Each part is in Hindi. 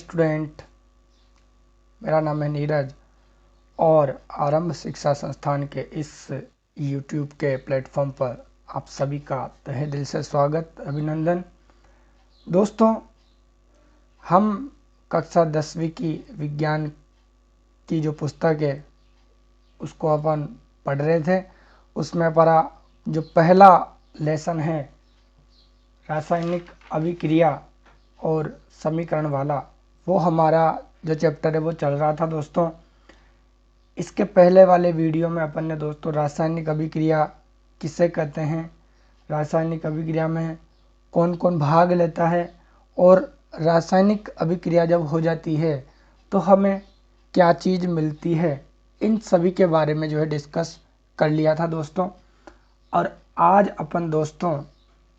स्टूडेंट, मेरा नाम है नीरज और आरंभ शिक्षा संस्थान के इस YouTube के प्लेटफॉर्म पर आप सभी का तहे दिल से स्वागत, अभिनंदन। दोस्तों, हम कक्षा 10वीं की विज्ञान की जो पुस्तक है उसको अपन पढ़ रहे थे। उसमें पढ़ा जो पहला लेसन है रासायनिक अभिक्रिया और समीकरण वाला, वो हमारा जो चैप्टर है वो चल रहा था। दोस्तों, इसके पहले वाले वीडियो में अपन ने दोस्तों रासायनिक अभिक्रिया किसे कहते हैं, रासायनिक अभिक्रिया में कौन कौन भाग लेता है और रासायनिक अभिक्रिया जब हो जाती है तो हमें क्या चीज़ मिलती है, इन सभी के बारे में जो है डिस्कस कर लिया था दोस्तों। और आज अपन दोस्तों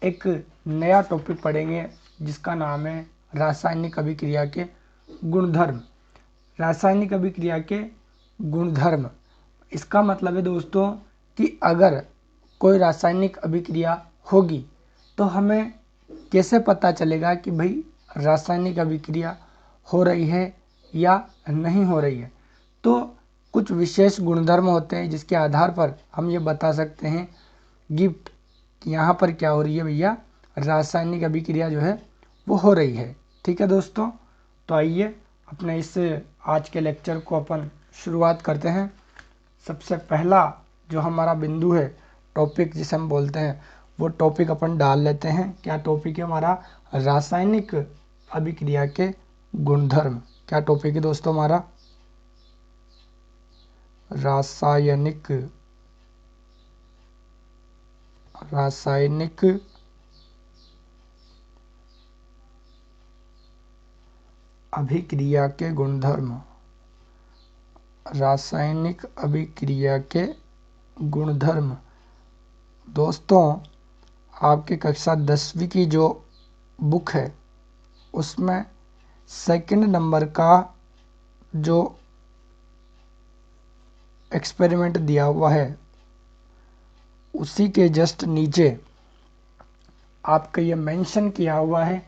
एक नया टॉपिक पढ़ेंगे जिसका नाम है रासायनिक अभिक्रिया के गुणधर्म। रासायनिक अभिक्रिया के गुणधर्म, इसका मतलब है दोस्तों कि अगर कोई रासायनिक अभिक्रिया होगी तो हमें कैसे पता चलेगा कि भाई रासायनिक अभिक्रिया हो रही है या नहीं हो रही है। तो कुछ विशेष गुणधर्म होते हैं जिसके आधार पर हम ये बता सकते हैं गिफ्ट कि यहाँ पर क्या हो रही है भैया, रासायनिक अभिक्रिया जो है वो हो रही है। ठीक है दोस्तों, तो आइए अपने इस आज के लेक्चर को अपन शुरुआत करते हैं। सबसे पहला जो हमारा बिंदु है, टॉपिक जिसे हम बोलते हैं, वो टॉपिक अपन डाल लेते हैं। क्या टॉपिक है हमारा? रासायनिक अभिक्रिया के गुणधर्म। क्या टॉपिक है दोस्तों हमारा? रासायनिक अभिक्रिया के गुणधर्म। रासायनिक अभिक्रिया के गुणधर्म दोस्तों, आपकी कक्षा 10वीं की जो बुक है उसमें सेकंड नंबर का जो एक्सपेरिमेंट दिया हुआ है उसी के जस्ट नीचे आपका ये मेंशन किया हुआ है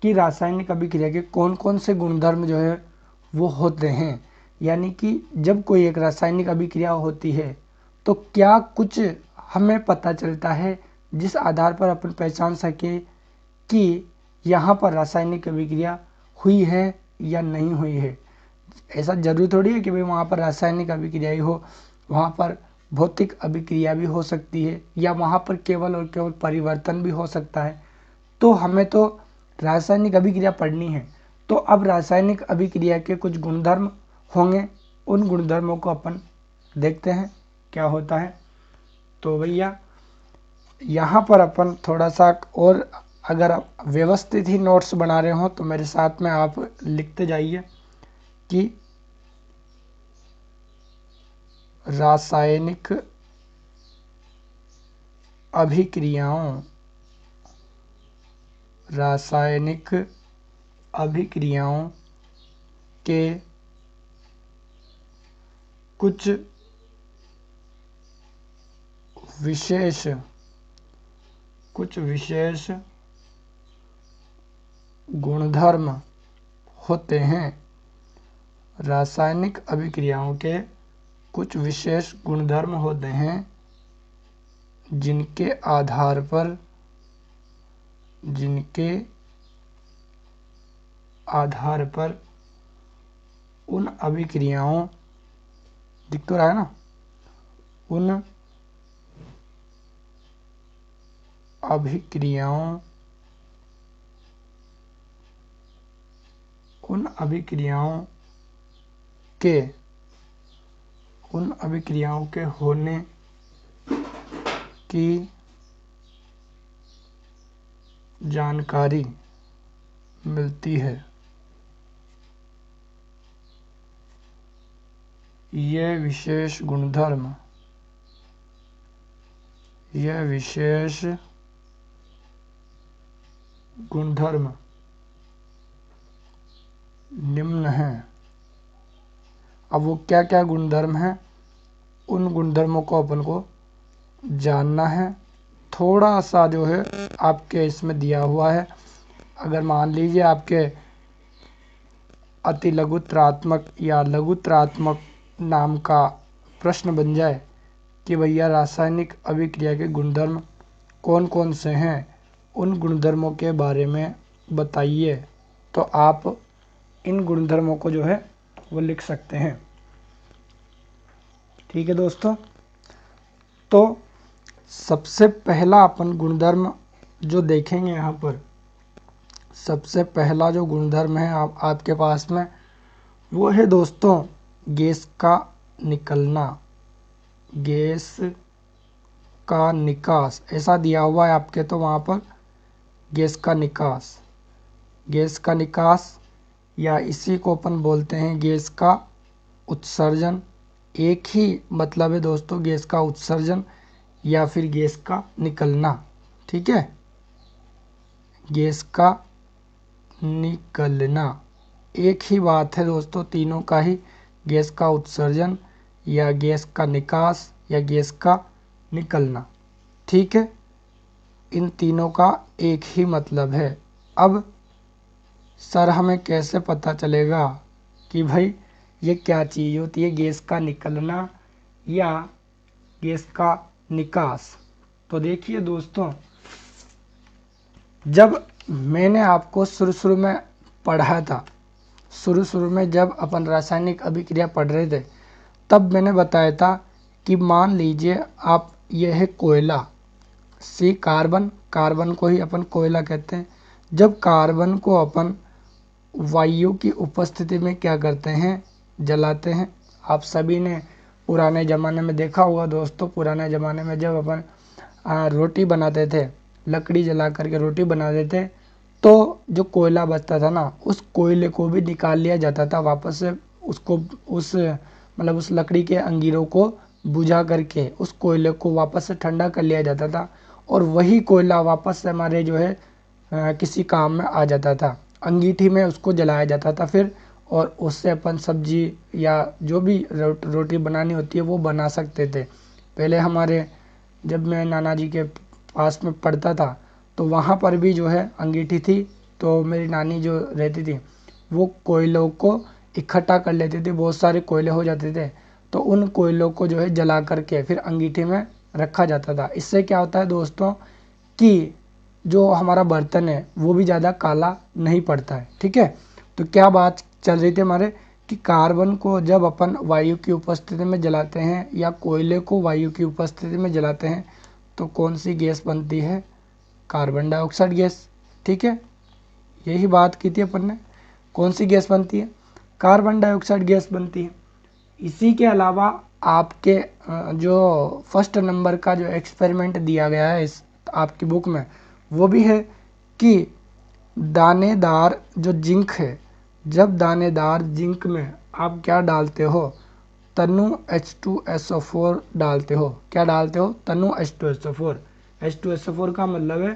कि रासायनिक अभिक्रिया के कौन कौन से गुणधर्म जो है वो होते हैं। यानी कि जब कोई एक रासायनिक अभिक्रिया होती है तो क्या कुछ हमें पता चलता है जिस आधार पर अपन पहचान सके कि यहाँ पर रासायनिक अभिक्रिया हुई है या नहीं हुई है। ऐसा जरूरी थोड़ी है कि भाई वहाँ पर रासायनिक अभिक्रिया ही हो, वहाँ पर भौतिक अभिक्रिया भी हो सकती है या वहाँ पर केवल और केवल परिवर्तन भी हो सकता है। तो हमें तो रासायनिक अभिक्रिया पढ़नी है, तो अब रासायनिक अभिक्रिया के कुछ गुणधर्म होंगे, उन गुणधर्मों को अपन देखते हैं क्या होता है। तो भैया यहाँ पर अपन थोड़ा सा और, अगर आप व्यवस्थित ही नोट्स बना रहे हो तो मेरे साथ में आप लिखते जाइए कि रासायनिक अभिक्रियाओं के कुछ विशेष गुणधर्म होते हैं। रासायनिक अभिक्रियाओं के कुछ विशेष गुणधर्म होते हैं जिनके आधार पर उन अभिक्रियाओं, दिख तो रहा है ना, उन अभिक्रियाओं के होने की जानकारी मिलती है। यह विशेष गुणधर्म निम्न हैं। अब वो क्या क्या गुणधर्म हैं, उन गुणधर्मों को अपन को जानना है। थोड़ा सा जो है आपके इसमें दिया हुआ है, अगर मान लीजिए आपके अतिलघुत्रात्मक या लघुत्रात्मक नाम का प्रश्न बन जाए कि भैया रासायनिक अभिक्रिया के गुणधर्म कौन कौन से हैं, उन गुणधर्मों के बारे में बताइए, तो आप इन गुणधर्मों को जो है वो लिख सकते हैं। ठीक है दोस्तों, तो सबसे पहला अपन गुणधर्म जो देखेंगे यहाँ पर, सबसे पहला जो गुणधर्म है आपके पास में वो है दोस्तों गैस का निकलना, गैस का निकास। ऐसा दिया हुआ है आपके, तो वहाँ पर गैस का निकास, गैस का निकास या इसी को अपन बोलते हैं गैस का उत्सर्जन। एक ही मतलब है दोस्तों, गैस का उत्सर्जन या फिर गैस का निकलना। ठीक है, गैस का निकलना एक ही बात है दोस्तों, तीनों का ही, गैस का उत्सर्जन या गैस का निकास या गैस का निकलना। ठीक है, इन तीनों का एक ही मतलब है। अब सर हमें कैसे पता चलेगा कि भाई ये क्या चीज़ होती है, गैस का निकलना या गैस का निकास? तो देखिए दोस्तों, जब मैंने आपको शुरू में पढ़ा था, शुरू में जब अपन रासायनिक अभिक्रिया पढ़ रहे थे, तब मैंने बताया था कि मान लीजिए आप, यह है कोयला, सी कार्बन, कार्बन को ही अपन कोयला कहते हैं। जब कार्बन को अपन वायु की उपस्थिति में क्या करते हैं, जलाते हैं। आप सभी ने पुराने ज़माने में देखा होगा दोस्तों, पुराने ज़माने में जब अपन रोटी बनाते थे, लकड़ी जला करके रोटी बनाते थे, तो जो कोयला बचता था ना, उस कोयले को भी निकाल लिया जाता था वापस से, उसको उस मतलब उस लकड़ी के अंगीरों को बुझा करके उस कोयले को वापस से ठंडा कर लिया जाता था, और वही कोयला वापस से हमारे जो है किसी काम में आ जाता था। अंगीठी में उसको जलाया जाता था फिर, और उससे अपन सब्जी या जो भी रोटी बनानी होती है वो बना सकते थे। पहले हमारे, जब मैं नाना जी के पास में पढ़ता था, तो वहाँ पर भी जो है अंगीठी थी, तो मेरी नानी जो रहती थी वो कोयलों को इकट्ठा कर लेती थी, बहुत सारे कोयले हो जाते थे, तो उन कोयलों को जो है जला करके फिर अंगीठी में रखा जाता था। इससे क्या होता है दोस्तों कि जो हमारा बर्तन है वो भी ज़्यादा काला नहीं पड़ता है। ठीक है, तो क्या बात चल रही थी हमारे कि कार्बन को जब अपन वायु की उपस्थिति में जलाते हैं या कोयले को वायु की उपस्थिति में जलाते हैं, तो कौन सी गैस बनती है, कार्बन डाइऑक्साइड गैस। ठीक है, यही बात की थी अपन ने, कौन सी गैस बनती है, कार्बन डाइऑक्साइड गैस बनती है। इसी के अलावा आपके जो फर्स्ट नंबर का जो एक्सपेरिमेंट दिया गया है इस आपकी बुक में, वो भी है कि दानेदार जो जिंक है, जब दानेदार जिंक में आप क्या डालते हो, तनु H2SO4 डालते हो। क्या डालते हो, तनु H2SO4। H2SO4 का मतलब है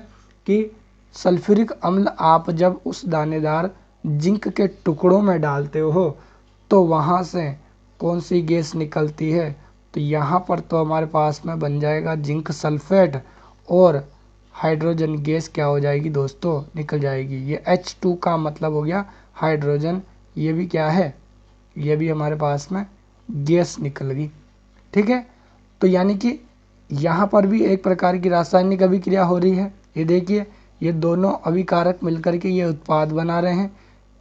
कि सल्फ्यूरिक अम्ल आप जब उस दानेदार जिंक के टुकड़ों में डालते हो, तो वहाँ से कौन सी गैस निकलती है, तो यहाँ पर तो हमारे पास में बन जाएगा जिंक सल्फेट, और हाइड्रोजन गैस क्या हो जाएगी दोस्तों, निकल जाएगी। ये H2 का मतलब हो गया हाइड्रोजन, ये भी क्या है, ये भी हमारे पास में गैस निकल गई। ठीक है, तो यानी कि यहाँ पर भी एक प्रकार की रासायनिक अभिक्रिया हो रही है। ये देखिए, ये दोनों अभिकारक मिलकर के ये उत्पाद बना रहे हैं।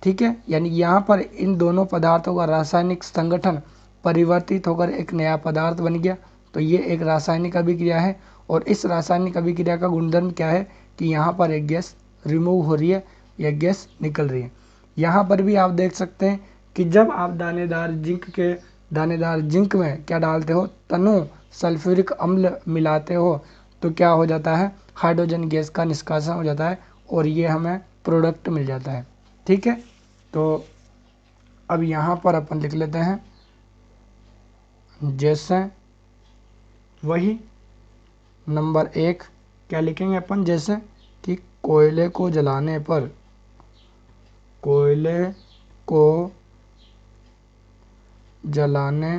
ठीक है, यानी यहाँ पर इन दोनों पदार्थों का रासायनिक संगठन परिवर्तित होकर एक नया पदार्थ बन गया, तो ये एक रासायनिक अभिक्रिया है। और इस रासायनिक अभिक्रिया का गुणधर्म क्या है कि यहाँ पर एक गैस रिमूव हो रही है या गैस निकल रही है। यहाँ पर भी आप देख सकते हैं कि जब आप दानेदार जिंक में क्या डालते हो, तनु सल्फ्यूरिक अम्ल मिलाते हो, तो क्या हो जाता है, हाइड्रोजन गैस का निष्कासन हो जाता है, और ये हमें प्रोडक्ट मिल जाता है। ठीक है, तो अब यहाँ पर अपन लिख लेते हैं, जैसे वही नंबर 1 क्या लिखेंगे अपन, जैसे कि कोयले को जलाने पर, कोयले को जलाने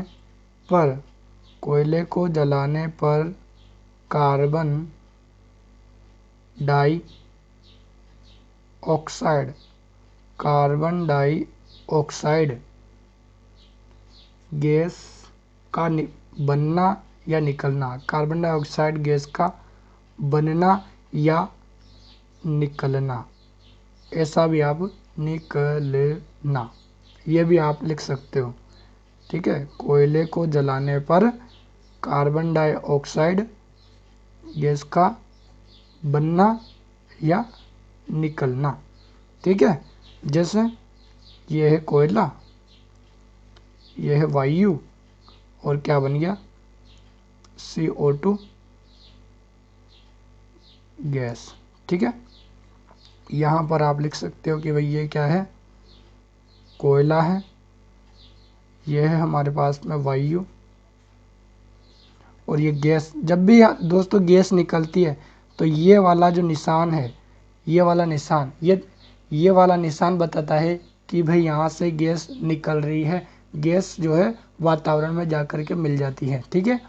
पर, कोयले को जलाने पर carbon dioxide, carbon dioxide oxide gas का बनना या निकलना, कार्बन डाइऑक्साइड गैस का बनना या निकलना, ऐसा भी आप निकलना, ये भी आप लिख सकते हो। ठीक है, कोयले को जलाने पर कार्बन डाइऑक्साइड गैस का बनना या निकलना। ठीक है, जैसे ये है कोयला, ये है वायु, और क्या बन गया CO2 गैस। ठीक है, यहाँ पर आप लिख सकते हो कि भाई ये क्या है, कोयला है, ये है हमारे पास में वायु, और ये गैस। जब भी दोस्तों गैस निकलती है तो ये वाला जो निशान है, ये वाला निशान, ये वाला निशान बताता है कि भाई यहाँ से गैस निकल रही है, गैस जो है वातावरण में जा कर के मिल जाती है। ठीक है,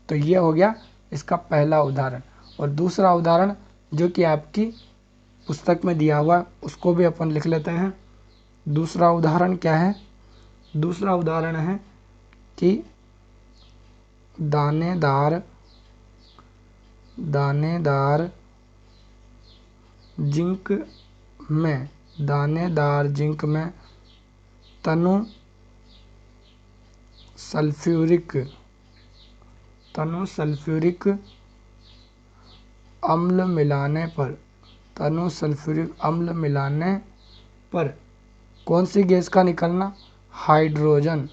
तो ये हो गया इसका पहला उदाहरण। और दूसरा उदाहरण जो कि आपकी पुस्तक में दिया हुआ, उसको भी अपन लिख लेते हैं। दूसरा उदाहरण क्या है, दूसरा उदाहरण है कि दानेदार जिंक में, दानेदार जिंक में तनु सल्फ्यूरिक अम्ल मिलाने पर कौन सी गैस का निकलना, हाइड्रोजन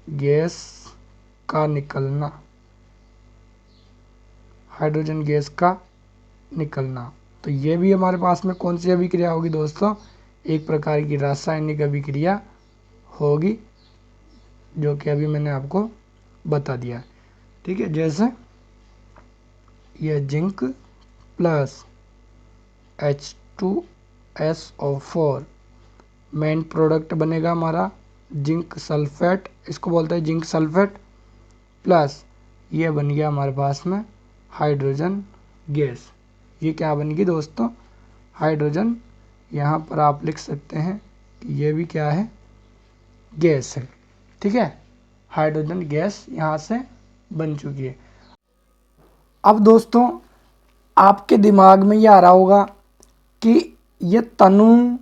गैस का निकलना, हाइड्रोजन गैस का निकलना। तो ये भी हमारे पास में कौन सी अभिक्रिया होगी दोस्तों, एक प्रकार की रासायनिक अभिक्रिया होगी, जो कि अभी मैंने आपको बता दिया। ठीक है, जैसे ये zinc plus H2SO4 main product बनेगा हमारा जिंक सल्फेट, इसको बोलते हैं जिंक सल्फेट, प्लस ये बन गया हमारे पास में हाइड्रोजन गैस। ये क्या बन गई दोस्तों, हाइड्रोजन। यहाँ पर आप लिख सकते हैं कि ये भी क्या है, गैस है। ठीक है, हाइड्रोजन गैस यहाँ से बन चुकी है। अब दोस्तों आपके दिमाग में ये आ रहा होगा कि ये तनु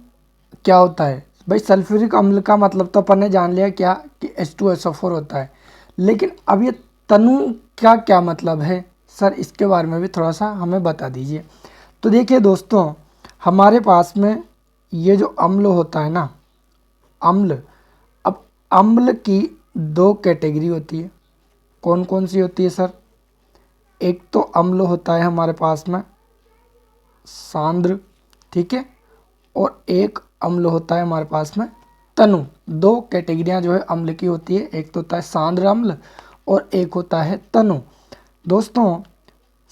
क्या होता है। भाई सल्फ्यूरिक अम्ल का मतलब तो अपन ने जान लिया क्या कि H2SO4 होता है, लेकिन अब ये तनु का क्या मतलब है सर, इसके बारे में भी थोड़ा सा हमें बता दीजिए। तो देखिए दोस्तों, हमारे पास में ये जो अम्ल होता है ना, अम्ल, अब अम्ल की दो कैटेगरी होती है। कौन कौन सी होती है सर, एक तो अम्ल होता है हमारे पास में सांद्र, ठीक है, और एक अम्ल होता है हमारे पास में तनु। दो कैटेगरियां जो है अम्ल की होती है, एक तो होता है सांद्र अम्ल और एक होता है तनु। दोस्तों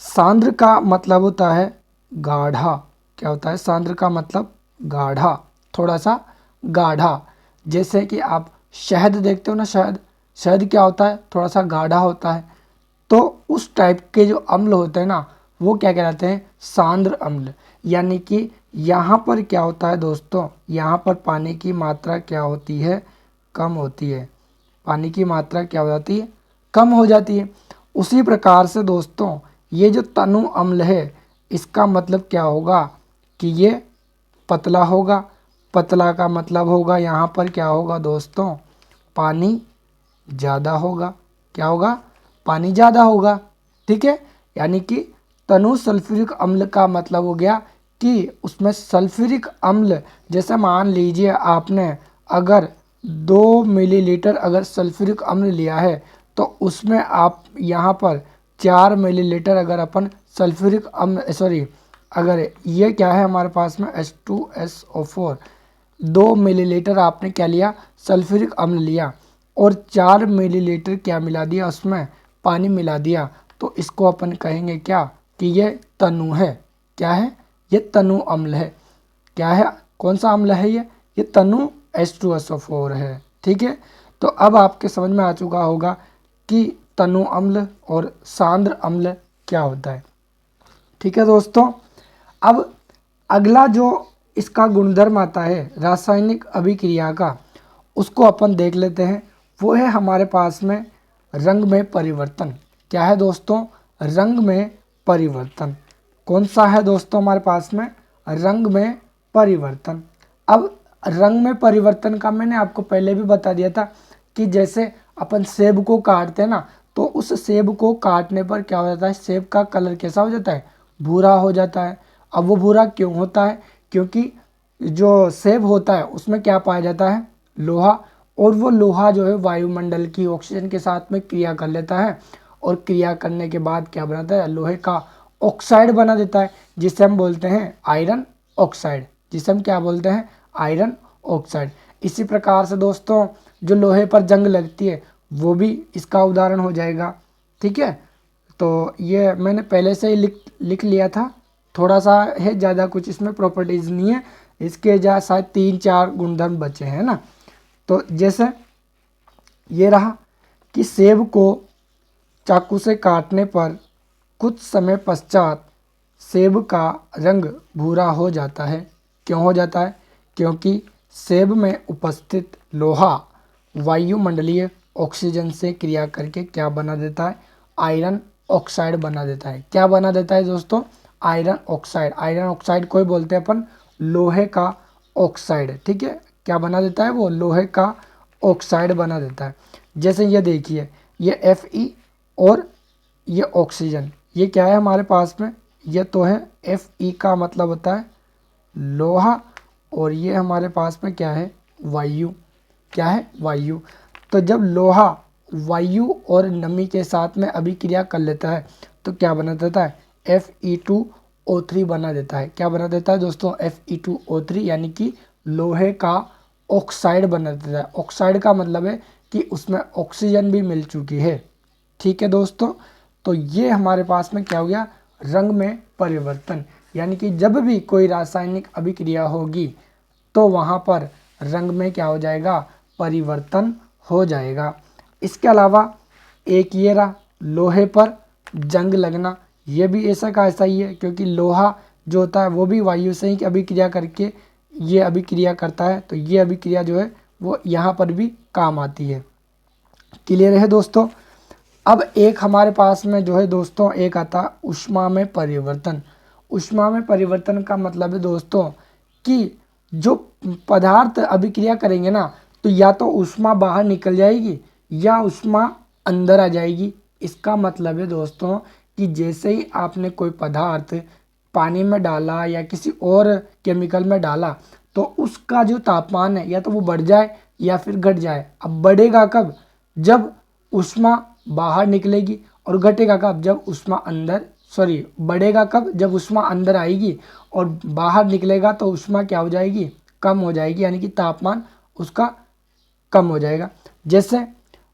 सांद्र का मतलब होता है गाढ़ा, क्या होता है, सांद्र का मतलब गाढ़ा, थोड़ा सा गाढ़ा। जैसे कि आप शहद देखते हो ना, शहद क्या होता है, थोड़ा सा गाढ़ा होता है। तो उस टाइप के जो अम्ल होते हैं ना, वो क्या कहलाते हैं, सांद्र अम्ल। यानी कि यहाँ पर क्या होता है दोस्तों, यहाँ पर पानी की मात्रा क्या होती है, कम होती है। पानी की मात्रा क्या हो जाती है, कम हो जाती है। उसी प्रकार से दोस्तों ये जो तनु अम्ल है, इसका मतलब क्या होगा कि ये पतला होगा। पतला का मतलब होगा यहाँ पर क्या होगा दोस्तों, पानी ज़्यादा होगा। क्या होगा, पानी ज़्यादा होगा। ठीक है, यानी कि तनु सल्फ्यूरिक अम्ल का मतलब हो गया कि उसमें सल्फ्यूरिक अम्ल, जैसे मान लीजिए आपने अगर 2 मिलीलीटर अगर सल्फ्यूरिक अम्ल लिया है, तो उसमें आप यहाँ पर 4 मिलीलीटर अगर अपन सल्फ्यूरिक अम्ल अगर ये क्या है हमारे पास में H2SO4, 2 मिलीलीटर आपने क्या लिया, सल्फ्यूरिक अम्ल लिया, और 4 मिलीलीटर क्या मिला दिया, उसमें पानी मिला दिया, तो इसको अपन कहेंगे क्या कि ये तनु है। क्या है, ये तनु अम्ल है। क्या है, कौन सा अम्ल है ये तनु H2SO4 है। ठीक है, तो अब आपके समझ में आ चुका होगा कि तनु अम्ल और सांद्र अम्ल क्या होता है। ठीक है दोस्तों, अब अगला जो इसका गुणधर्म आता है रासायनिक अभिक्रिया का, उसको अपन देख लेते हैं। वो है हमारे पास में रंग में परिवर्तन। क्या है दोस्तों, रंग में परिवर्तन। कौन सा है दोस्तों हमारे पास में, रंग में परिवर्तन। अब रंग में परिवर्तन का मैंने आपको पहले भी बता दिया था कि जैसे अपन सेब को काटते हैं ना, तो उस सेब को काटने पर क्या हो जाता है, सेब का कलर कैसा हो जाता है, भूरा हो जाता है। अब वो भूरा क्यों होता है, क्योंकि जो सेब होता है उसमें क्या पाया जाता है, लोहा, और वो लोहा जो है वायुमंडल की ऑक्सीजन के साथ में क्रिया कर लेता है, और क्रिया करने के बाद क्या बनाता है, लोहे का ऑक्साइड बना देता है, जिसे हम बोलते हैं आयरन ऑक्साइड, जिसे हम क्या बोलते हैं, आयरन ऑक्साइड। इसी प्रकार से दोस्तों जो लोहे पर जंग लगती है वो भी इसका उदाहरण हो जाएगा। ठीक है, तो ये मैंने पहले से ही लिख लिया था, थोड़ा सा है, ज़्यादा कुछ इसमें प्रॉपर्टीज़ नहीं है, इसके जा शायद 3-4 गुणधर्म बचे हैं ना। तो जैसे ये रहा कि सेब को चाकू से काटने पर कुछ समय पश्चात सेब का रंग भूरा हो जाता है। क्यों हो जाता है, क्योंकि सेब में उपस्थित लोहा वायुमंडलीय ऑक्सीजन से क्रिया करके क्या बना देता है, आयरन ऑक्साइड बना देता है। क्या बना देता है दोस्तों, आयरन ऑक्साइड। आयरन ऑक्साइड को ही बोलते हैं अपन लोहे का ऑक्साइड। ठीक है, क्या बना देता है, वो लोहे का ऑक्साइड बना देता है। जैसे ये देखिए, ये Fe और ये ऑक्सीजन, ये क्या है हमारे पास में, ये तो है Fe का मतलब होता है लोहा, और ये हमारे पास में क्या है, वायु। क्या है, वायु। तो जब लोहा वायु और नमी के साथ में अभिक्रिया कर लेता है तो क्या बना देता है, Fe2O3 बना देता है। क्या बना देता है दोस्तों, Fe2O3, यानी कि लोहे का ऑक्साइड बना देता है। ऑक्साइड का मतलब है कि उसमें ऑक्सीजन भी मिल चुकी है। ठीक है दोस्तों, तो ये हमारे पास में क्या हो गया, रंग में परिवर्तन। यानी कि जब भी कोई रासायनिक अभिक्रिया होगी तो वहाँ पर रंग में क्या हो जाएगा, परिवर्तन हो जाएगा। इसके अलावा एक ये रहा लोहे पर जंग लगना, ये भी ऐसा का ऐसा ही है, क्योंकि लोहा जो होता है वो भी वायु से ही अभिक्रिया करके ये अभिक्रिया करता है, तो ये अभिक्रिया जो है वो यहाँ पर भी काम आती है। क्लियर है दोस्तों। अब एक हमारे पास में जो है दोस्तों, एक आता ऊष्मा में परिवर्तन। ऊष्मा में परिवर्तन का मतलब है दोस्तों कि जो पदार्थ अभिक्रिया करेंगे ना, तो या तो ऊष्मा बाहर निकल जाएगी या ऊष्मा अंदर आ जाएगी। इसका मतलब है दोस्तों कि जैसे ही आपने कोई पदार्थ पानी में डाला या किसी और केमिकल में डाला, तो उसका जो तापमान है या तो वो बढ़ जाए या फिर घट जाए। अब बढ़ेगा कब, जब ऊष्मा बाहर निकलेगी, और घटेगा कब, जब ऊष्मा अंदर, सॉरी, बढ़ेगा कब, जब ऊष्मा अंदर आएगी, और बाहर निकलेगा तो ऊष्मा क्या हो जाएगी, कम हो जाएगी, यानी कि तापमान उसका कम हो जाएगा। जैसे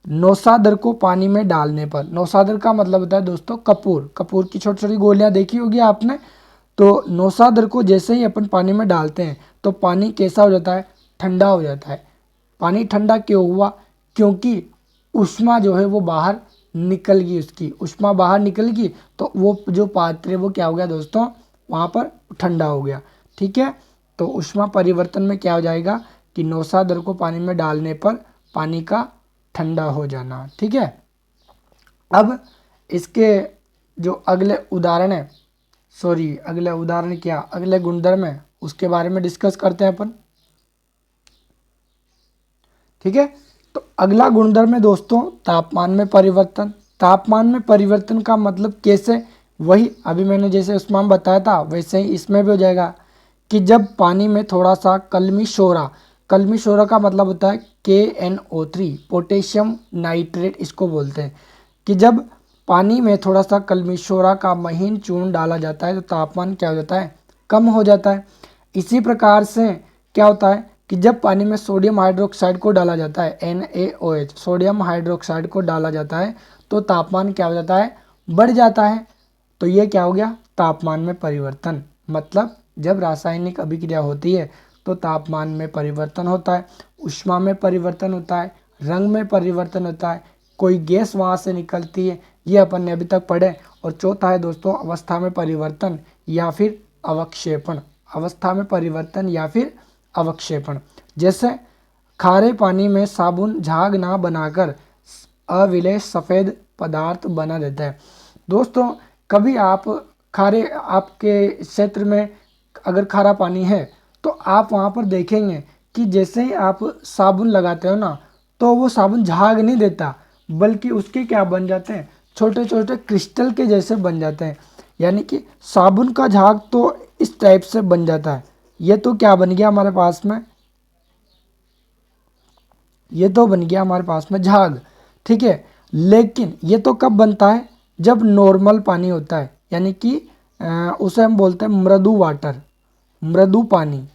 नौसादर को पानी में डालने पर, नौसादर का मतलब होता है दोस्तों कपूर। कपूर की छोटी छोटी गोलियां देखी होगी आपने। तो नौसादर को जैसे ही अपन पानी में डालते हैं तो पानी कैसा हो जाता है, ठंडा हो जाता है। पानी ठंडा क्यों हुआ, क्योंकि ऊष्मा जो है वो बाहर निकल गई, उसकी ऊष्मा बाहर निकल गई, तो वो जो पात्र है वो क्या हो गया दोस्तों, वहाँ पर ठंडा हो गया। ठीक है, तो ऊष्मा परिवर्तन में क्या हो जाएगा कि नौसादर को पानी में डालने पर पानी का ठंडा हो जाना। ठीक है, अब इसके जो अगले उदाहरण है, सॉरी अगले उदाहरण क्या, अगले गुणधर्म है, उसके बारे में डिस्कस करते हैं अपन। ठीक है, तो अगला गुणधर्म है दोस्तों तापमान में परिवर्तन। तापमान में परिवर्तन का मतलब कैसे, वही अभी मैंने जैसे उसमें बताया था वैसे ही इसमें भी हो जाएगा कि जब पानी में थोड़ा सा कलमी शोरा, कलमी शोरा का मतलब होता है KNO3, पोटेशियम नाइट्रेट इसको बोलते हैं, कि जब पानी में थोड़ा सा कलमी शोरा का महीन चूर्ण डाला जाता है तो तापमान क्या हो जाता है, कम हो जाता है। इसी प्रकार से क्या होता है कि जब पानी में सोडियम हाइड्रोक्साइड को डाला जाता है, NaOH, सोडियम हाइड्रोक्साइड को डाला जाता है तो तापमान क्या हो जाता है, बढ़ जाता है। तो ये क्या हो गया, तापमान में परिवर्तन। मतलब जब रासायनिक अभिक्रिया होती है तो तापमान में परिवर्तन होता है, ऊष्मा में परिवर्तन होता है, रंग में परिवर्तन होता है, कोई गैस वहाँ से निकलती है, ये अपन ने अभी तक पढ़े। और चौथा है दोस्तों अवस्था में परिवर्तन या फिर अवक्षेपण। अवस्था में परिवर्तन या फिर अवक्षेपण, जैसे खारे पानी में साबुन झाग ना बनाकर अविलेश सफ़ेद पदार्थ बना देता है। दोस्तों कभी आप खारे, आपके क्षेत्र में अगर खारा पानी है तो आप वहाँ पर देखेंगे कि जैसे ही आप साबुन लगाते हो ना, तो वो साबुन झाग नहीं देता, बल्कि उसके क्या बन जाते हैं, छोटे छोटे क्रिस्टल के जैसे बन जाते हैं। यानी कि साबुन का झाग तो इस टाइप से बन जाता है। ये तो क्या बन गया हमारे पास में, ये तो बन गया हमारे पास में झाग, ठीक है। लेकिन ये तो कब बनता है, जब नॉर्मल पानी होता है, यानी कि उसे हम बोलते हैं मृदु वाटर, मृदु पानी।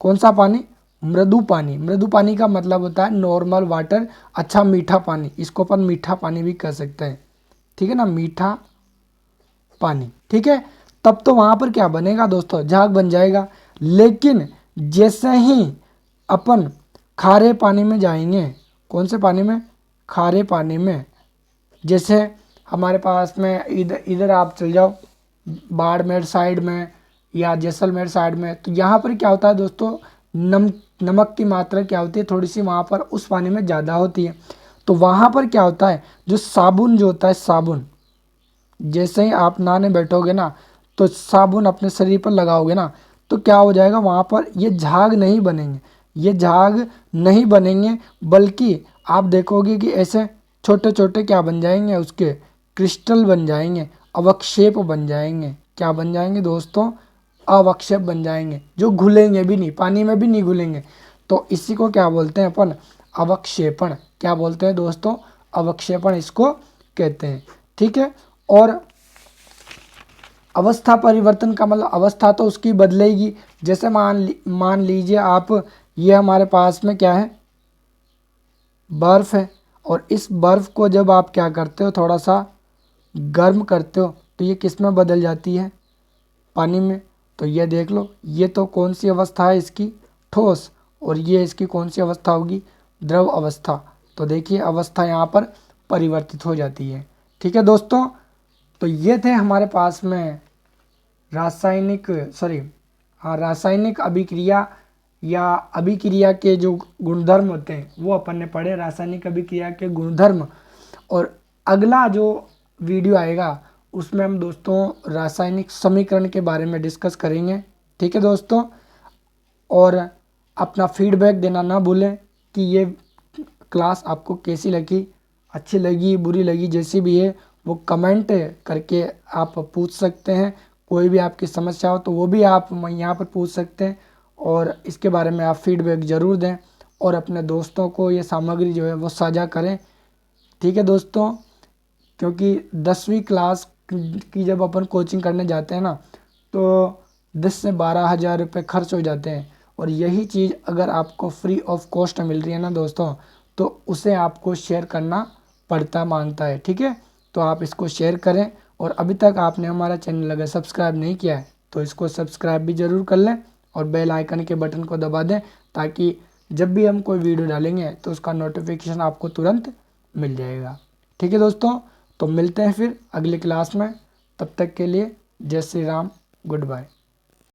कौन सा पानी, मृदु पानी। मृदु पानी का मतलब होता है नॉर्मल वाटर, अच्छा मीठा पानी, इसको अपन मीठा पानी भी कह सकते हैं, ठीक है ना, मीठा पानी, ठीक है। तब तो वहाँ पर क्या बनेगा दोस्तों, झाग बन जाएगा। लेकिन जैसे ही अपन खारे पानी में जाएंगे, कौन से पानी में, खारे पानी में, जैसे हमारे पास में इधर इधर आप चल जाओ बाड़मेर साइड में या जैसलमेर साइड में, तो यहाँ पर क्या होता है दोस्तों, नमक की मात्रा क्या होती है, थोड़ी सी वहाँ पर उस पानी में ज़्यादा होती है। तो वहाँ पर क्या होता है, जो साबुन जो होता है, साबुन जैसे ही आप नहाने बैठोगे ना, तो साबुन अपने शरीर पर लगाओगे ना, तो क्या हो जाएगा, वहाँ पर ये झाग नहीं बनेंगे, ये झाग नहीं बनेंगे, बल्कि आप देखोगे कि ऐसे छोटे छोटे क्या बन जाएंगे, उसके क्रिस्टल बन जाएंगे, अवक्षेप बन जाएंगे। क्या बन जाएंगे दोस्तों, अवक्षेप बन जाएंगे, जो घुलेंगे भी नहीं, पानी में भी नहीं घुलेंगे। तो इसी को क्या बोलते हैं अपन, अवक्षेपण। क्या बोलते हैं दोस्तों, अवक्षेपण इसको कहते हैं, ठीक है। और अवस्था परिवर्तन का मतलब अवस्था तो उसकी बदलेगी। जैसे मान लीजिए आप, ये हमारे पास में क्या है, बर्फ़ है, और इस बर्फ़ को जब आप क्या करते हो, थोड़ा सा गर्म करते हो, तो ये किस में बदल जाती है, पानी में। तो ये देख लो, ये तो कौन सी अवस्था है इसकी, ठोस, और ये इसकी कौन सी अवस्था होगी, द्रव अवस्था। तो देखिए अवस्था यहाँ पर परिवर्तित हो जाती है, ठीक है दोस्तों। तो ये थे हमारे पास में रासायनिक, सॉरी हाँ, रासायनिक अभिक्रिया या अभिक्रिया के जो गुणधर्म होते हैं वो अपन ने पढ़े, रासायनिक अभिक्रिया के गुणधर्म। और अगला जो वीडियो आएगा उसमें हम दोस्तों रासायनिक समीकरण के बारे में डिस्कस करेंगे, ठीक है दोस्तों। और अपना फीडबैक देना ना भूलें कि ये क्लास आपको कैसी लगी, अच्छी लगी, बुरी लगी, जैसी भी है वो कमेंट करके आप पूछ सकते हैं। कोई भी आपकी समस्या हो तो वो भी आप यहाँ पर पूछ सकते हैं, और इसके बारे में आप फीडबैक ज़रूर दें, और अपने दोस्तों को ये सामग्री जो है वो साझा करें, ठीक है दोस्तों। क्योंकि 10वीं क्लास की जब अपन कोचिंग करने जाते हैं ना, तो 10 से 12 हज़ार रुपये खर्च हो जाते हैं, और यही चीज़ अगर आपको फ्री ऑफ कॉस्ट मिल रही है ना दोस्तों, तो उसे आपको शेयर करना पड़ता मांगता है, ठीक है। तो आप इसको शेयर करें, और अभी तक आपने हमारा चैनल अगर सब्सक्राइब नहीं किया है तो इसको सब्सक्राइब भी ज़रूर कर लें, और बेल आइकन के बटन को दबा दें, ताकि जब भी हम कोई वीडियो डालेंगे तो उसका नोटिफिकेशन आपको तुरंत मिल जाएगा, ठीक है दोस्तों। तो मिलते हैं फिर अगली क्लास में, तब तक के लिए जय श्री राम, गुड बाय।